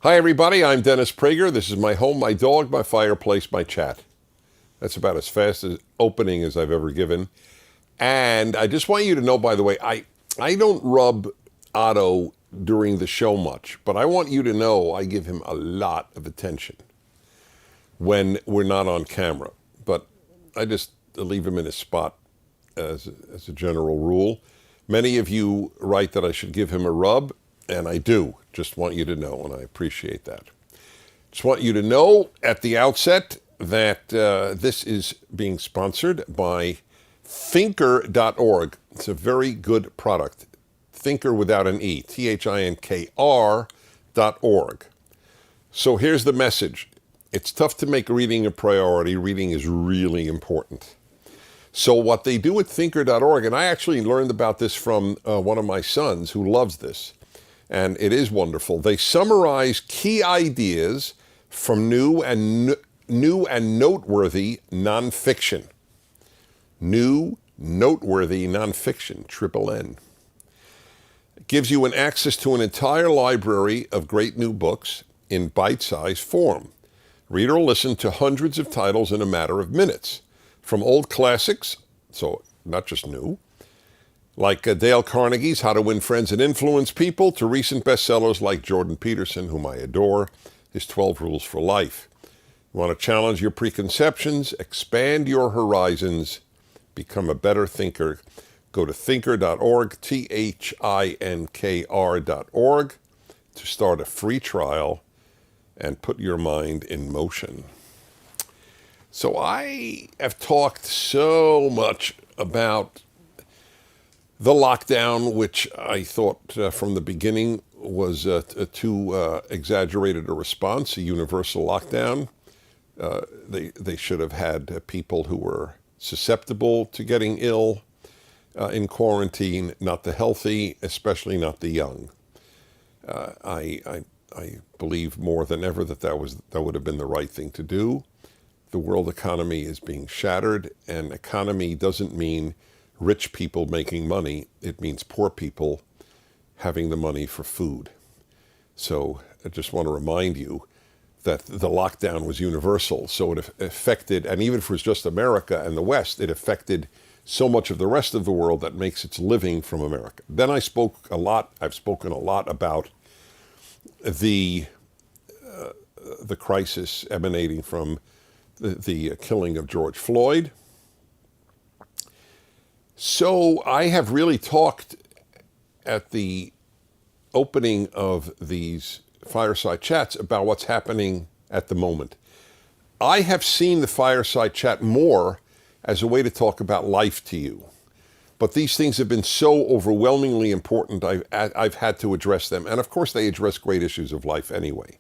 Hi, everybody. I'm Dennis Prager. This is my home, my dog, my fireplace, my chat. That's about as fast as opening as I've ever given. And I just want you to know, by the way, I don't rub Otto during the show much, but I want you to know I give him a lot of attention when we're not on camera. But I just leave him in his spot as a general rule. Many of you write that I should give him a rub, and I do. Just want you to know, and I appreciate that. Just want you to know at the outset that this is being sponsored by Thinker.org. It's a very good product. Thinker without an E, THINKR.org. So here's the message. It's tough to make reading a priority. Reading is really important. So what they do at Thinker.org, and I actually learned about this from one of my sons who loves this, and it is wonderful. They summarize key ideas from new and noteworthy nonfiction. New, noteworthy nonfiction, triple N. It gives you access to an entire library of great new books in bite-sized form. Read or listen to hundreds of titles in a matter of minutes. From old classics, so not just new, like Dale Carnegie's How to Win Friends and Influence People, to recent bestsellers like Jordan Peterson, whom I adore, his 12 Rules for Life. You want to challenge your preconceptions, expand your horizons, become a better thinker. Go to thinker.org, THINKR.org, to start a free trial and put your mind in motion. So I have talked so much about the lockdown, which I thought from the beginning was too exaggerated a response, a universal lockdown. They should have had people who were susceptible to getting ill in quarantine, not the healthy, especially not the young. I believe more than ever that would have been the right thing to do. The world economy is being shattered, and economy doesn't mean rich people making money. It means poor people having the money for food. So I just want to remind you that the lockdown was universal. So it affected, and even if it was just America and the West, it affected so much of the rest of the world that makes its living from America. Then I've spoken a lot about the crisis emanating from the killing of George Floyd. So I have really talked at the opening of these Fireside Chats about what's happening at the moment. I have seen the Fireside Chat more as a way to talk about life to you. But these things have been so overwhelmingly important, I've had to address them. And of course, they address great issues of life anyway.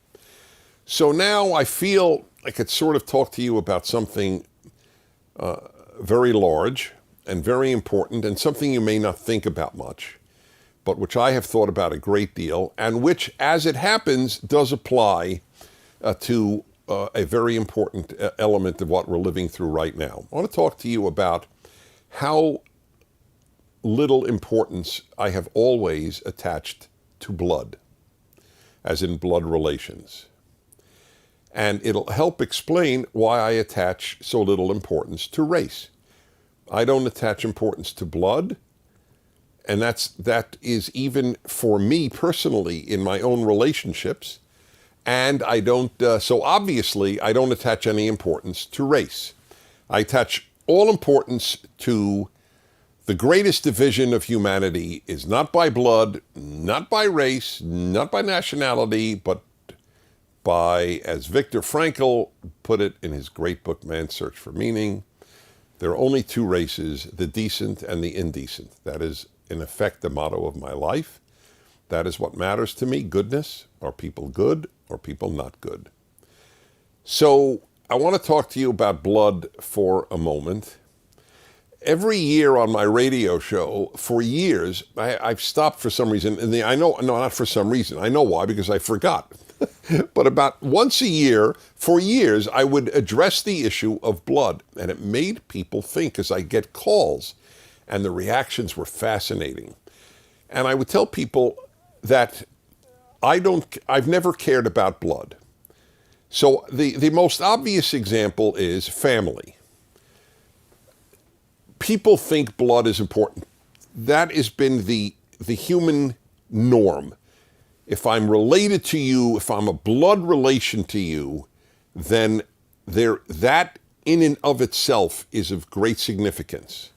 So now I feel I could sort of talk to you about something very large and very important, and something you may not think about much, but which I have thought about a great deal, and which, as it happens, does apply to a very important element of what we're living through right now. I want to talk to you about how little importance I have always attached to blood, as in blood relations. And it'll help explain why I attach so little importance to race. I don't attach importance to blood, and that is even for me personally in my own relationships. And I don't, so obviously I don't attach any importance to race. I attach all importance to the greatest division of humanity is not by blood, not by race, not by nationality, but by, as Viktor Frankl put it in his great book, Man's Search for Meaning, there are only two races, the decent and the indecent. That is, in effect, the motto of my life. That is what matters to me, goodness. Are people good or people not good? So I want to talk to you about blood for a moment. Every year on my radio show, for years, I've stopped for some reason. And I know, no, not for some reason. I know why, because I forgot. But about once a year, for years, I would address the issue of blood. And it made people think, as I get calls, and the reactions were fascinating. And I would tell people that I've never cared about blood. So the most obvious example is family. People think blood is important. That has been the human norm. If I'm related to you, if I'm a blood relation to you, then that in and of itself is of great significance.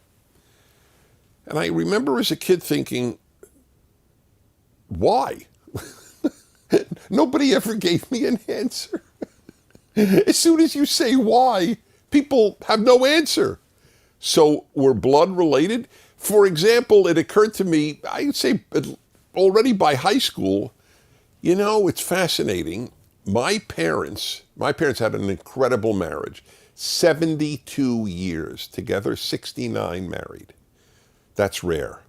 And I remember as a kid thinking, why? Nobody ever gave me an answer. As soon as you say why, people have no answer. So we're blood related. For example, it occurred to me, I'd say already by high school, it's fascinating. My parents had an incredible marriage. 72 years together, 69 married. That's rare.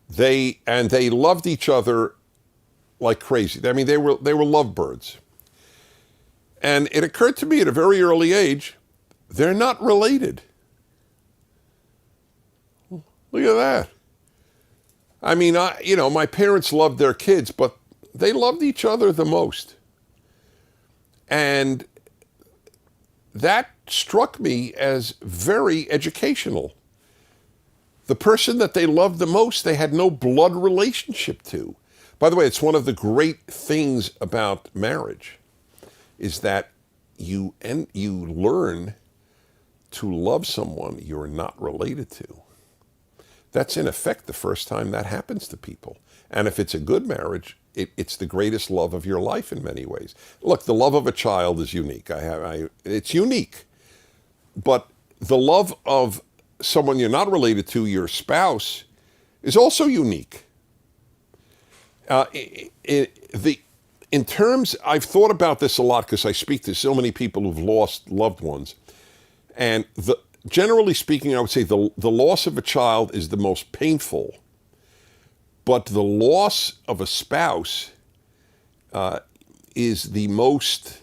They loved each other like crazy. I mean, they were lovebirds. And it occurred to me at a very early age, they're not related. Look at that. I mean, my parents loved their kids, but they loved each other the most. And that struck me as very educational. The person that they loved the most, they had no blood relationship to. By the way, it's one of the great things about marriage is that you learn to love someone you're not related to. That's in effect the first time that happens to people. And if it's a good marriage, it's the greatest love of your life in many ways. Look, the love of a child is unique. It's unique. But the love of someone you're not related to, your spouse, is also unique. In terms, I've thought about this a lot because I speak to so many people who've lost loved ones. And generally speaking, I would say the loss of a child is the most painful, but the loss of a spouse is the most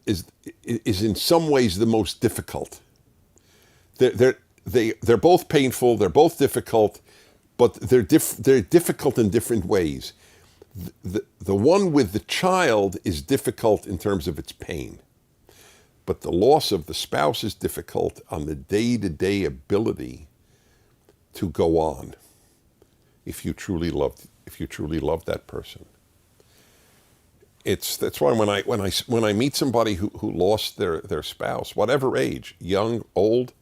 is in some ways the most difficult. They're both painful. They're both difficult, but they're difficult in different ways. The one with the child is difficult in terms of its pain. But the loss of the spouse is difficult on the day-to-day ability to go on if you truly love that person. That's why when I meet somebody who lost their spouse, whatever age, young, old,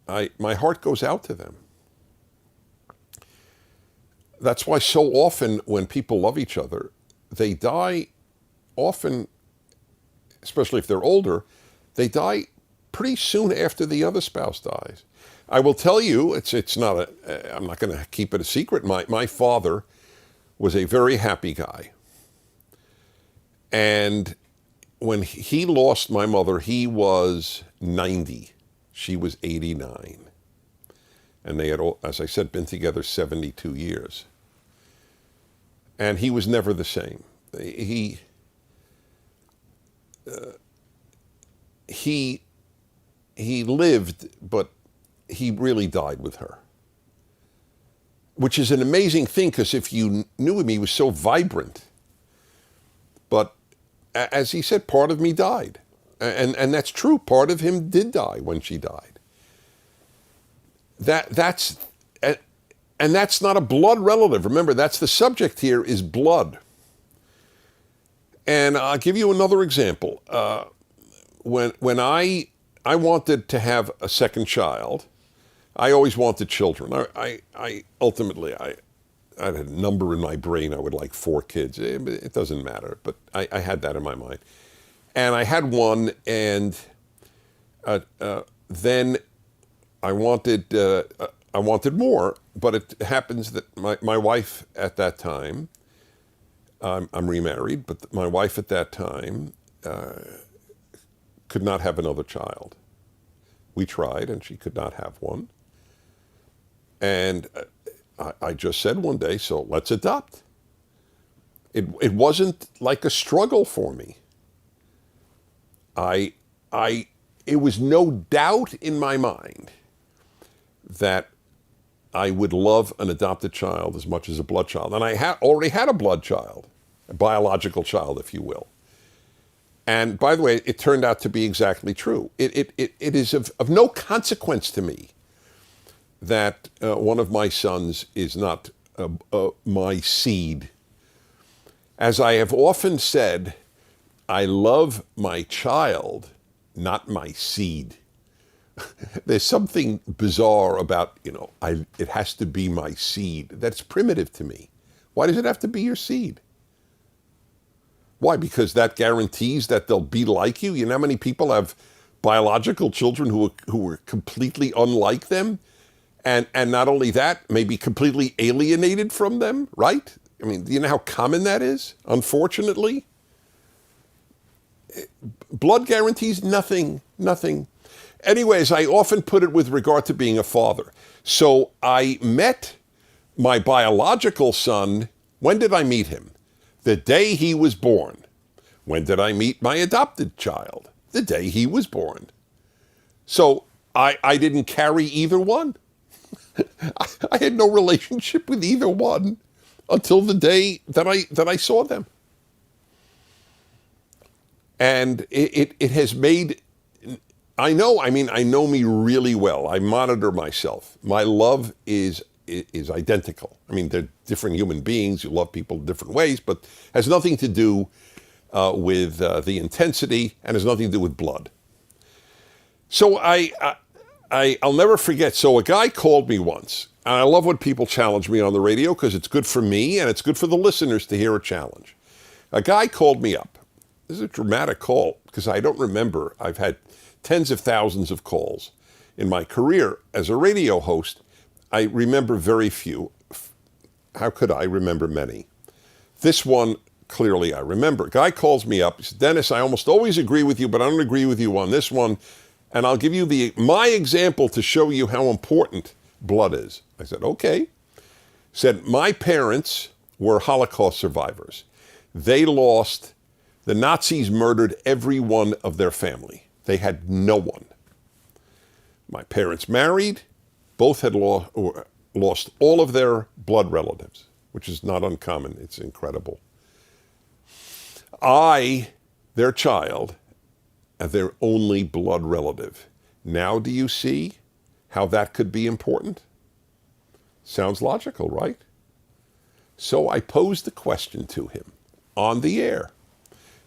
my heart goes out to them. That's why so often when people love each other, they die often, especially if they're older, they die pretty soon after the other spouse dies. I will tell you, I'm not going to keep it a secret. My father was a very happy guy. And when he lost my mother, he was 90. She was 89. And they had, as I said, been together 72 years. And he was never the same. He lived, but he really died with her. Which is an amazing thing, because if you knew him, he was so vibrant. But as he said, part of me died. And that's true. Part of him did die when she died. That's not a blood relative. Remember, that's the subject here, is blood. And I'll give you another example. When I wanted to have a second child, I always wanted children. I had a number in my brain. I would like 4 kids. It doesn't matter, but I had that in my mind. And I had one, and then I wanted more. But it happens that my wife at that time, I'm remarried, but my wife at that time could not have another child. We tried, and she could not have one. And I just said one day, so let's adopt. It wasn't like a struggle for me. It was no doubt in my mind that I would love an adopted child as much as a blood child. And I already had a blood child, a biological child, if you will. And by the way, it turned out to be exactly true. It is of no consequence to me that one of my sons is not my seed. As I have often said, I love my child, not my seed. There's something bizarre about, it has to be my seed. That's primitive to me. Why does it have to be your seed? Why? Because that guarantees that they'll be like you? You know how many people have biological children who are completely unlike them? And not only that, maybe completely alienated from them, right? I mean, do you know how common that is, unfortunately? Blood guarantees nothing. Anyways, I often put it with regard to being a father. So I met my biological son. When did I meet him? The day he was born. When did I meet my adopted child? The day he was born. So I didn't carry either one. I had no relationship with either one until the day that I saw them. And it has made, I know me really well. I monitor myself. My love is identical. I mean, they're different human beings. You love people in different ways, but has nothing to do with the intensity and has nothing to do with blood. So I'll never forget. So a guy called me once, and I love when people challenge me on the radio because it's good for me and it's good for the listeners to hear a challenge. A guy called me up. This is a dramatic call because I don't remember. I've had tens of thousands of calls in my career as a radio host. I remember very few. How could I remember many? This one, clearly I remember. Guy calls me up. He says, Dennis, I almost always agree with you, but I don't agree with you on this one. And I'll give you my example to show you how important blood is. I said, okay. Said, my parents were Holocaust survivors. The Nazis murdered every one of their family. They had no one. My parents married. Both had lost all of their blood relatives, which is not uncommon. It's incredible. Their child, their only blood relative. Now do you see how that could be important? Sounds logical, right? So I posed the question to him on the air.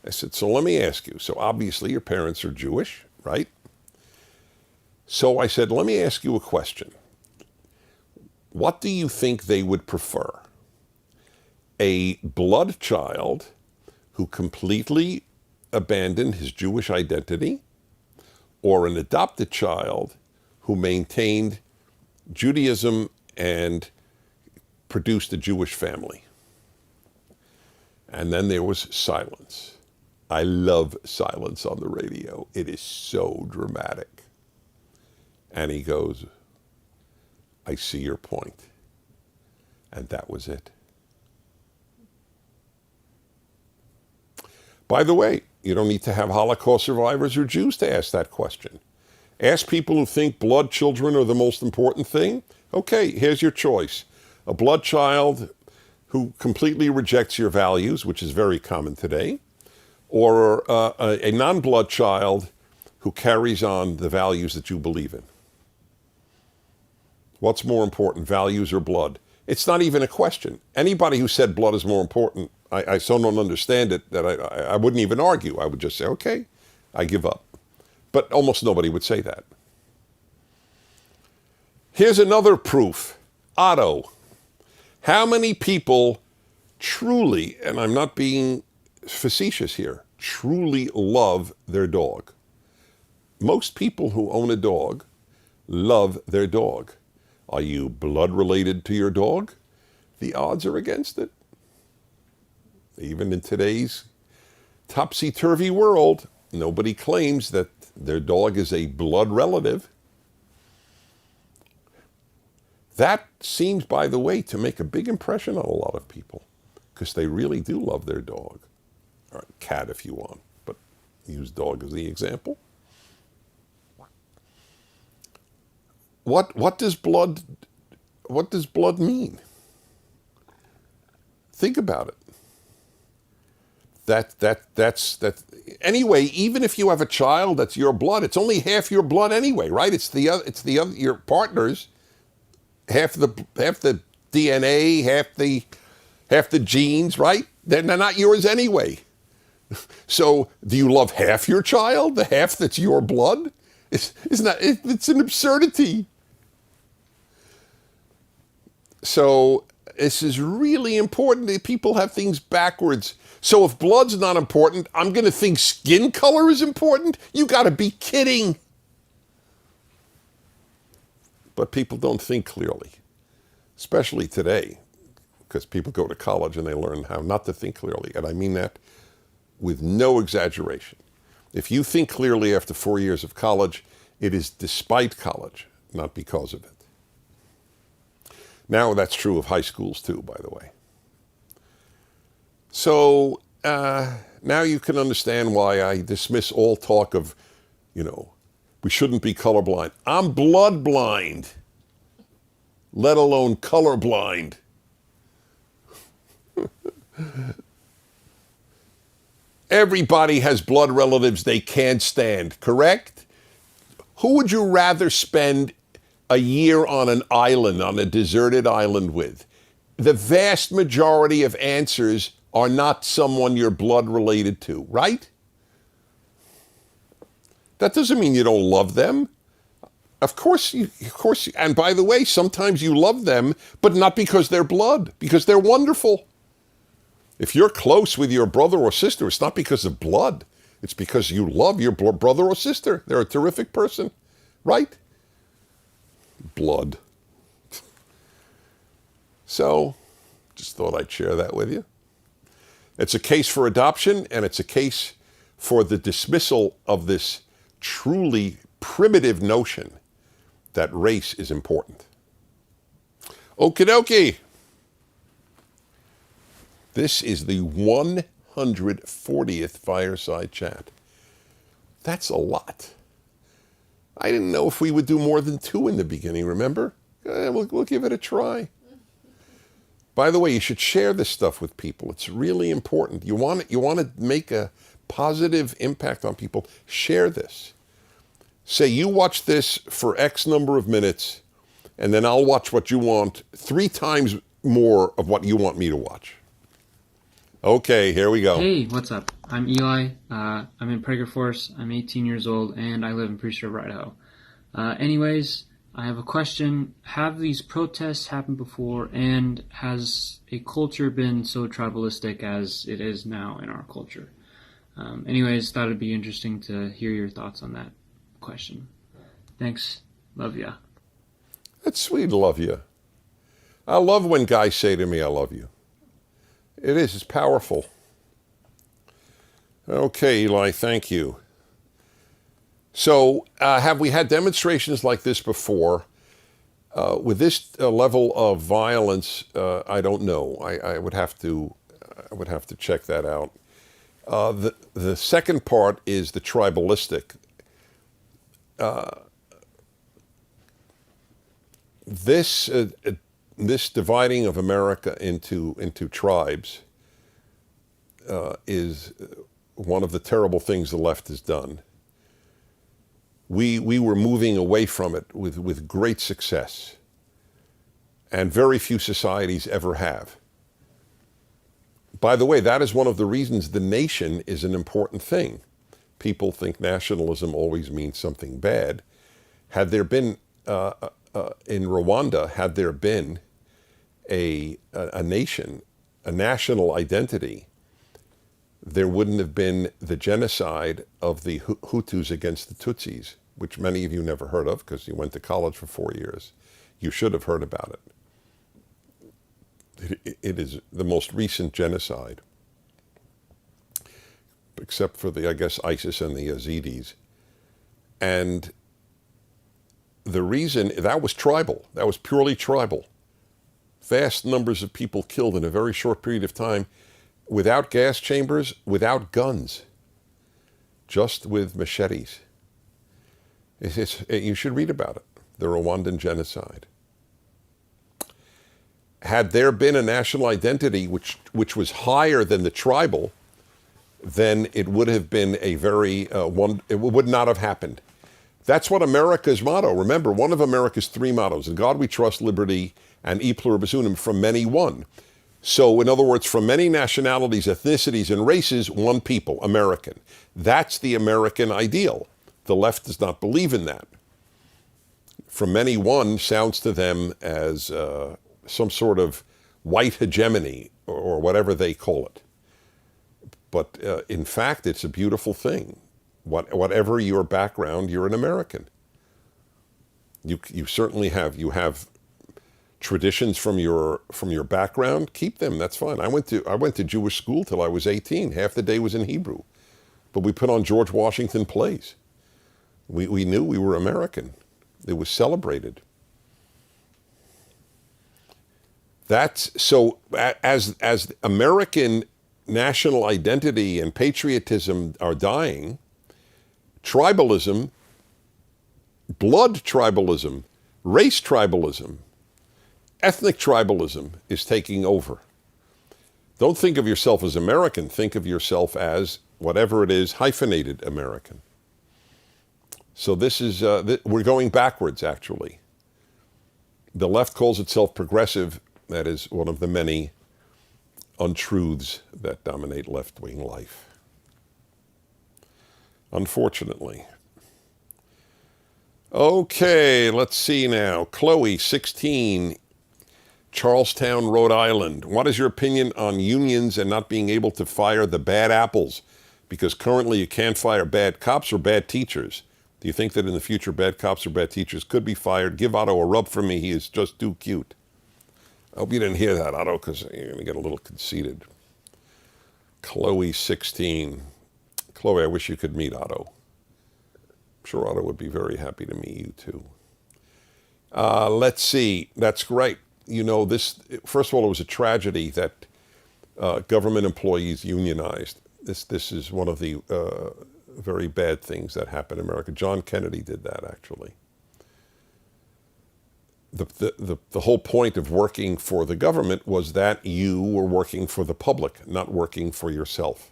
I said, so let me ask you. So obviously your parents are Jewish, right? So I said, let me ask you a question. What do you think they would prefer? A blood child who completely abandoned his Jewish identity, or an adopted child who maintained Judaism and produced a Jewish family? And then there was silence. I love silence on the radio. It is so dramatic. And he goes, I see your point. And that was it. By the way, you don't need to have Holocaust survivors or Jews to ask that question. Ask people who think blood children are the most important thing. Okay, here's your choice. A blood child who completely rejects your values, which is very common today, or a non-blood child who carries on the values that you believe in. What's more important, values or blood? It's not even a question. Anybody who said blood is more important, I so don't understand it that I wouldn't even argue. I would just say, okay, I give up. But almost nobody would say that. Here's another proof. Otto. How many people truly, and I'm not being facetious here, truly love their dog? Most people who own a dog love their dog. Are you blood related to your dog? The odds are against it. Even in today's topsy-turvy world, nobody claims that their dog is a blood relative. That seems, by the way, to make a big impression on a lot of people because they really do love their dog. Or cat if you want, but use dog as the example. What does blood what does blood mean? Think about it. That's anyway. Even if you have a child that's your blood, it's only half your blood anyway, right? It's the other your partner's half the DNA, half the genes, right? They're not yours anyway. So, do you love half your child, the half that's your blood? It's an absurdity. So, this is really important that people have things backwards. So if blood's not important, I'm going to think skin color is important? You got to be kidding. But people don't think clearly, especially today, because people go to college and they learn how not to think clearly. And I mean that with no exaggeration. If you think clearly after 4 years of college, it is despite college, not because of it. Now that's true of high schools too, by the way. So now you can understand why I dismiss all talk of, we shouldn't be colorblind. I'm blood blind, let alone colorblind. Everybody has blood relatives they can't stand, correct? Who would you rather spend a year on an island, on a deserted island with? The vast majority of answers are not someone you're blood related to, right? That doesn't mean you don't love them. Of course, and by the way, sometimes you love them, but not because they're blood, because they're wonderful. If you're close with your brother or sister, it's not because of blood. It's because you love your brother or sister. They're a terrific person, right? Blood. So, just thought I'd share that with you. It's a case for adoption, and it's a case for the dismissal of this truly primitive notion that race is important. Okie dokie. This is the 140th Fireside Chat. That's a lot. I didn't know if we would do more than 2 in the beginning, remember? We'll give it a try. By the way, you should share this stuff with people. It's really important. You want to make a positive impact on people, share this. Say you watch this for X number of minutes, and then I'll watch what you want 3 times more of what you want me to watch. Okay, here we go. Hey, what's up? I'm Eli. I'm in Prager Force. I'm 18 years old, and I live in Priest River, Idaho. Anyways, I have a question. Have these protests happened before, and has a culture been so tribalistic as it is now in our culture? Anyways, thought it'd be interesting to hear your thoughts on that question. Thanks. Love ya. That's sweet, love you. I love when guys say to me, I love you. It's powerful. Okay, Eli, thank you. So, have we had demonstrations like this before? With this level of violence, I don't know. I would have to check that out. The second part is the tribalistic. This dividing of America into tribes is one of the terrible things the left has done. We were moving away from it with great success, and very few societies ever have. By the way, that is one of the reasons the nation is an important thing. People think nationalism always means something bad. Had there been, in Rwanda, had there been a nation, a national identity, there wouldn't have been the genocide of the Hutus against the Tutsis, which many of you never heard of because you went to college for 4 years. You should have heard about it. It is the most recent genocide, except for the, I guess, ISIS and the Yazidis. And the reason, that was tribal. That was purely tribal. Vast numbers of people killed in a very short period of time, without gas chambers, without guns, just with machetes. You should read about it, the Rwandan genocide. Had there been a national identity which was higher than the tribal, then it would have been a very it would not have happened. That's what America's motto. Remember, one of America's three mottos: "In God we trust, liberty, and e pluribus unum." From many, one. So, in other words, from many nationalities, ethnicities, and races, one people, American. That's the American ideal. The left does not believe in that. From many, one sounds to them as some sort of white hegemony or whatever they call it. But in fact, it's a beautiful thing. Whatever your background, you're an American. You certainly have. You have traditions from your background. Keep them. That's fine. I went to Jewish school till I was 18. Half the day was in Hebrew, but we put on George Washington plays. We knew we were American. It was celebrated. That's so. As American national identity and patriotism are dying, tribalism, blood tribalism, race tribalism, ethnic tribalism is taking over. Don't think of yourself as American. Think of yourself as whatever it is, hyphenated American. So this is, we're going backwards, actually. The left calls itself progressive. That is one of the many untruths that dominate left-wing life. Unfortunately. Okay, let's see now. Chloe, 16, Charlestown, Rhode Island. What is your opinion on unions and not being able to fire the bad apples? Because currently you can't fire bad cops or bad teachers. Do you think that in the future bad cops or bad teachers could be fired? Give Otto a rub for me. He is just too cute. I hope you didn't hear that, Otto, because you're going to get a little conceited. Chloe, 16. Chloe, I wish you could meet Otto. I'm sure Otto would be very happy to meet you, too. Let's see. That's great. You know, this, first of all, it was a tragedy that government employees unionized. This is one of the very bad things that happened in America. John Kennedy did that, actually. The whole point of working for the government was that you were working for the public, not working for yourself.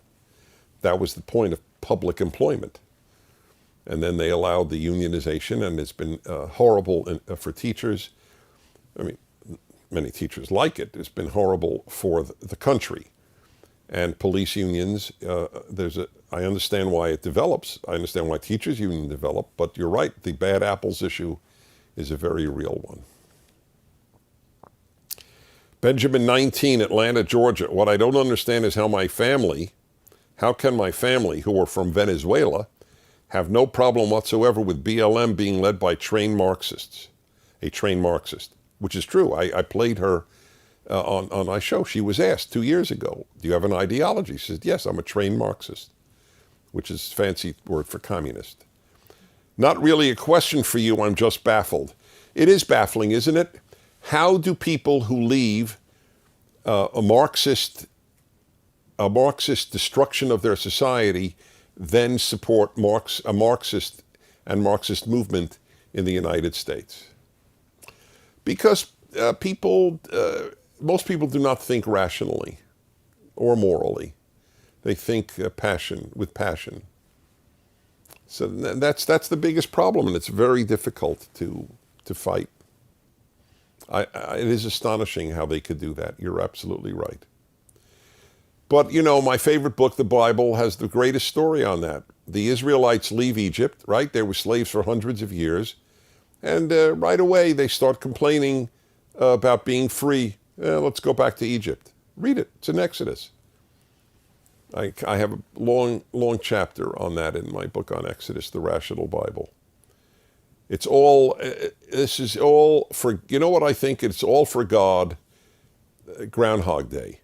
That was the point of public employment. And then they allowed the unionization, and it's been horrible for teachers. I mean, many teachers like it. It's been horrible for the country. And police unions, I understand why it develops. I understand why teachers' union develop, but you're right, the bad apples issue is a very real one. Benjamin, 19, Atlanta, Georgia. What I don't understand is how can my family, who are from Venezuela, have no problem whatsoever with BLM being led by trained Marxists, a trained Marxist, which is true. I played her on my show. She was asked 2 years ago, do you have an ideology? She said, yes, I'm a trained Marxist, which is a fancy word for communist. Not really a question for you, I'm just baffled. It is baffling, isn't it? How do people who leave a Marxist destruction of their society then support a Marxist and Marxist movement in the United States? Because most people do not think rationally or morally. They think with passion. So that's the biggest problem, and it's very difficult to fight. It is astonishing how they could do that. You're absolutely right. But, you know, my favorite book, the Bible, has the greatest story on that. The Israelites leave Egypt, right? They were slaves for hundreds of years. And right away, they start complaining about being free. Let's go back to Egypt. Read it. It's in Exodus. I have a long chapter on that in my book on Exodus, The Rational Bible. It's all, this is all for, you know what I think? It's all for God, Groundhog Day.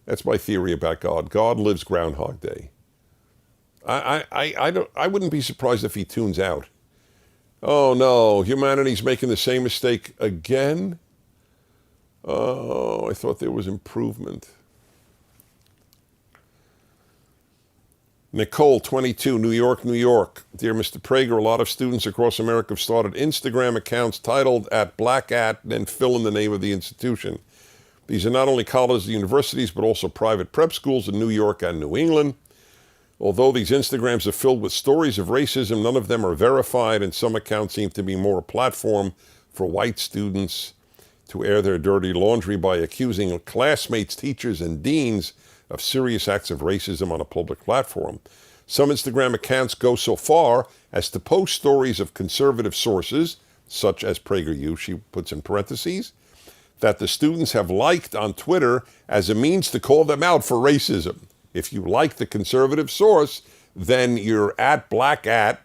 That's my theory about God. God lives Groundhog Day. I wouldn't be surprised if he tunes out. Oh no, humanity's making the same mistake again? Oh, I thought there was improvement. Nicole, 22, New York, New York. Dear Mr. Prager, a lot of students across America have started Instagram accounts titled @black at, then fill in the name of the institution. These are not only colleges and universities, but also private prep schools in New York and New England. Although these Instagrams are filled with stories of racism, none of them are verified, and some accounts seem to be more a platform for white students to air their dirty laundry by accusing classmates, teachers, and deans of serious acts of racism on a public platform. Some Instagram accounts go so far as to post stories of conservative sources, such as PragerU, she puts in parentheses, that the students have liked on Twitter as a means to call them out for racism. If you like the conservative source, then you're @black at,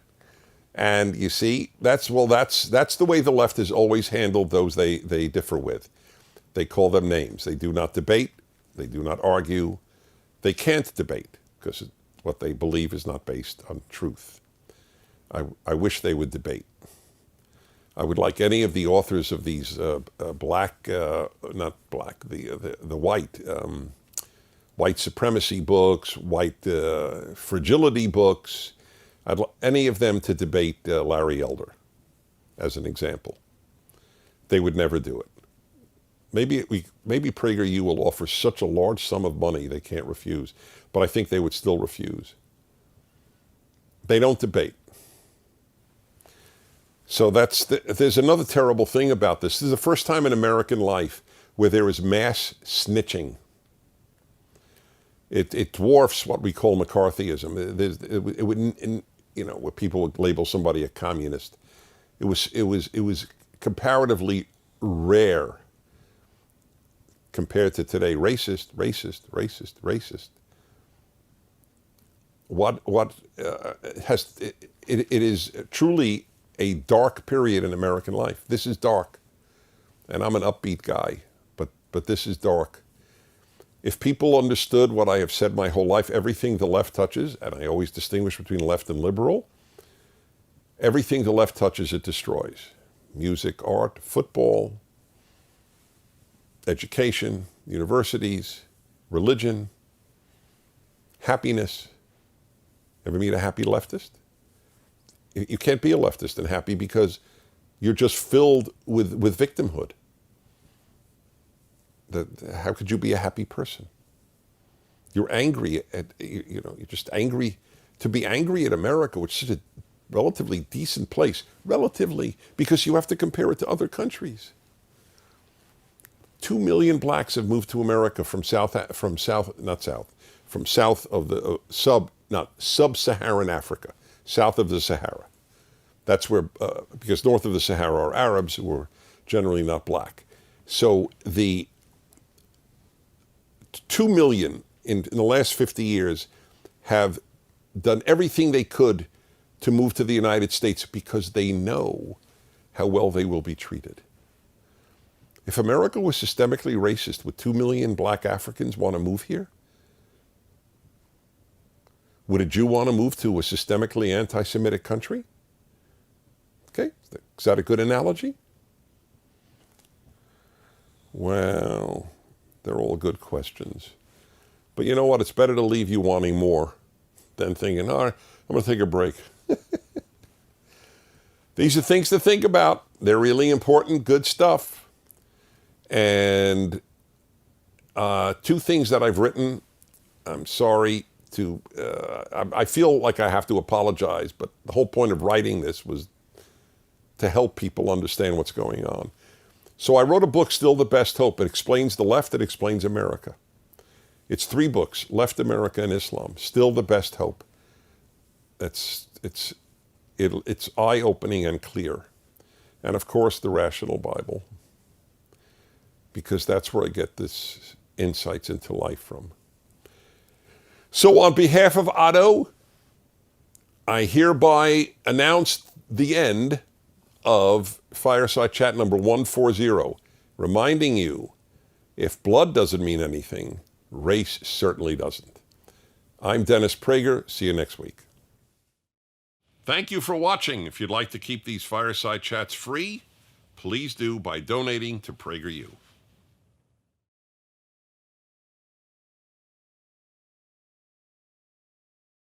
and you see, that's the way the left has always handled those they differ with. They call them names. They do not debate. They do not argue. They can't debate because what they believe is not based on truth. I wish they would debate. I would like any of the authors of these white supremacy books, white fragility books, any of them to debate Larry Elder, as an example. They would never do it. Maybe PragerU will offer such a large sum of money they can't refuse, but I think they would still refuse. They don't debate. So there's another terrible thing about this. This is the first time in American life where there is mass snitching. It dwarfs what we call McCarthyism. It wouldn't, where people would label somebody a communist. It was comparatively rare compared to today. Racist. It is truly a dark period in American life. This is dark, and I'm an upbeat guy, but this is dark. If people understood what I have said my whole life, everything the left touches, and I always distinguish between left and liberal, everything the left touches, it destroys. Music, art, football, education, universities, religion, happiness. Ever meet a happy leftist? You can't be a leftist and happy because you're just filled with victimhood. How could you be a happy person? You're angry you're just angry. To be angry at America, which is a relatively decent place, because you have to compare it to other countries. 2 million blacks have moved to America from south of the sub-Saharan Africa, south of the Sahara. That's where, because north of the Sahara are Arabs who are generally not black. So the 2 million in the last 50 years have done everything they could to move to the United States because they know how well they will be treated. If America was systemically racist, would 2 million black Africans want to move here? Would a Jew want to move to a systemically anti-Semitic country? Okay, is that a good analogy? Well, they're all good questions. But you know what? It's better to leave you wanting more than thinking, all right, I'm going to take a break. These are things to think about. They're really important, good stuff. And 2 things that I've written, I'm sorry to, I feel like I have to apologize, but the whole point of writing this was to help people understand what's going on. So I wrote a book, Still the Best Hope. It explains the left, it explains America. It's 3 books, Left, America, and Islam. Still the Best Hope. It's eye-opening and clear. And of course, the Rational Bible, because that's where I get this insights into life from. So on behalf of Otto, I hereby announce the end of Fireside Chat number 140, reminding you, if blood doesn't mean anything, race certainly doesn't. I'm Dennis Prager. See you next week. Thank you for watching. If you'd like to keep these Fireside Chats free, please do by donating to PragerU.